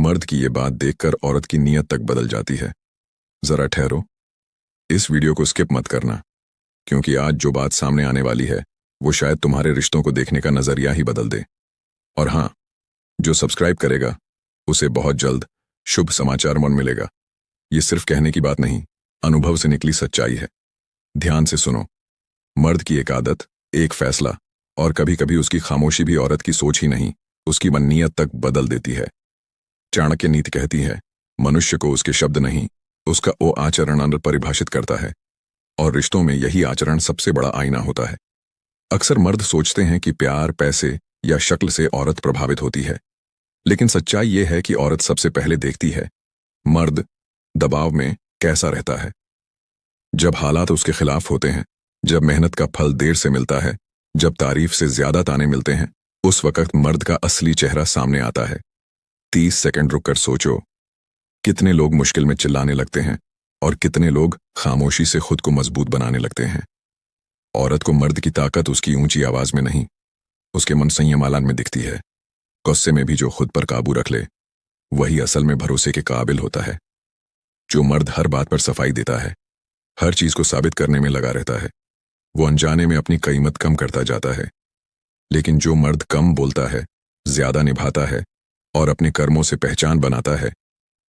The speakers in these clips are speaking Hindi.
मर्द की ये बात देखकर औरत की नीयत तक बदल जाती है। जरा ठहरो, इस वीडियो को स्किप मत करना, क्योंकि आज जो बात सामने आने वाली है वो शायद तुम्हारे रिश्तों को देखने का नजरिया ही बदल दे। और हाँ, जो सब्सक्राइब करेगा उसे बहुत जल्द शुभ समाचार मन मिलेगा। ये सिर्फ कहने की बात नहीं, अनुभव से निकली सच्चाई है। ध्यान से सुनो। मर्द की एक आदत, एक फैसला और कभी कभी उसकी खामोशी भी औरत की सोच ही नहीं, उसकी नीयत तक बदल देती है। चाणक्य नीति कहती है, मनुष्य को उसके शब्द नहीं, उसका वो आचरण परिभाषित करता है, और रिश्तों में यही आचरण सबसे बड़ा आईना होता है। अक्सर मर्द सोचते हैं कि प्यार, पैसे या शक्ल से औरत प्रभावित होती है, लेकिन सच्चाई यह है कि औरत सबसे पहले देखती है मर्द दबाव में कैसा रहता है। जब हालात उसके खिलाफ होते हैं, जब मेहनत का फल देर से मिलता है, जब तारीफ से ज्यादा ताने मिलते हैं, उस वक्त मर्द का असली चेहरा सामने आता है। 30 सेकंड रुककर सोचो, कितने लोग मुश्किल में चिल्लाने लगते हैं और कितने लोग खामोशी से खुद को मजबूत बनाने लगते हैं। औरत को मर्द की ताकत उसकी ऊंची आवाज में नहीं, उसके मन संयमालन में दिखती है। गुस्से में भी जो खुद पर काबू रख ले, वही असल में भरोसे के काबिल होता है। जो मर्द हर बात पर सफाई देता है, हर चीज को साबित करने में लगा रहता है, वो अनजाने में अपनी कीमत कम करता जाता है। लेकिन जो मर्द कम बोलता है, ज्यादा निभाता है और अपने कर्मों से पहचान बनाता है,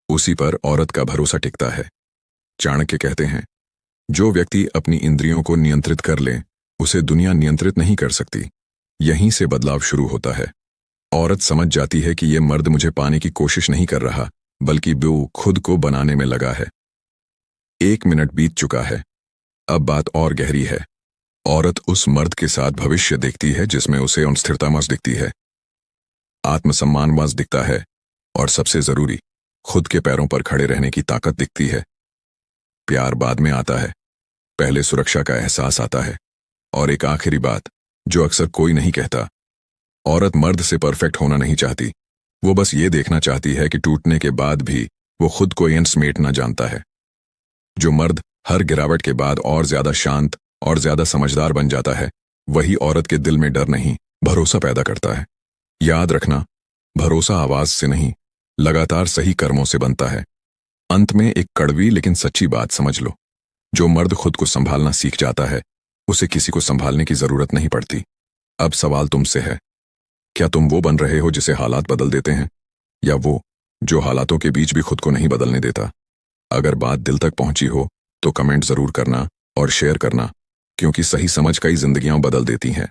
उसी पर औरत का भरोसा टिकता है। चाणक्य कहते हैं, जो व्यक्ति अपनी इंद्रियों को नियंत्रित कर ले, उसे दुनिया नियंत्रित नहीं कर सकती। यहीं से बदलाव शुरू होता है। औरत समझ जाती है कि ये मर्द मुझे पाने की कोशिश नहीं कर रहा, बल्कि वो खुद को बनाने में लगा है। 1 मिनट बीत चुका है, अब बात और गहरी है। औरत उस मर्द के साथ भविष्य देखती है जिसमें उसे अस्थिरता मस दिखती है, आत्मसम्मान मस दिखता है, और सबसे जरूरी, खुद के पैरों पर खड़े रहने की ताकत दिखती है। प्यार बाद में आता है, पहले सुरक्षा का एहसास आता है। और एक आखिरी बात जो अक्सर कोई नहीं कहता, औरत मर्द से परफेक्ट होना नहीं चाहती, वो बस ये देखना चाहती है कि टूटने के बाद भी वो खुद को समेटना जानता है। जो मर्द हर गिरावट के बाद और ज्यादा शांत और ज्यादा समझदार बन जाता है, वही औरत के दिल में डर नहीं, भरोसा पैदा करता है। याद रखना, भरोसा आवाज से नहीं, लगातार सही कर्मों से बनता है। अंत में एक कड़वी लेकिन सच्ची बात समझ लो, जो मर्द खुद को संभालना सीख जाता है, उसे किसी को संभालने की जरूरत नहीं पड़ती। अब सवाल तुमसे है, क्या तुम वो बन रहे हो जिसे हालात बदल देते हैं, या वो जो हालातों के बीच भी खुद को नहीं बदलने देता? अगर बात दिल तक पहुंची हो तो कमेंट जरूर करना और शेयर करना, क्योंकि सही समझ कई जिंदगियां बदल देती हैं।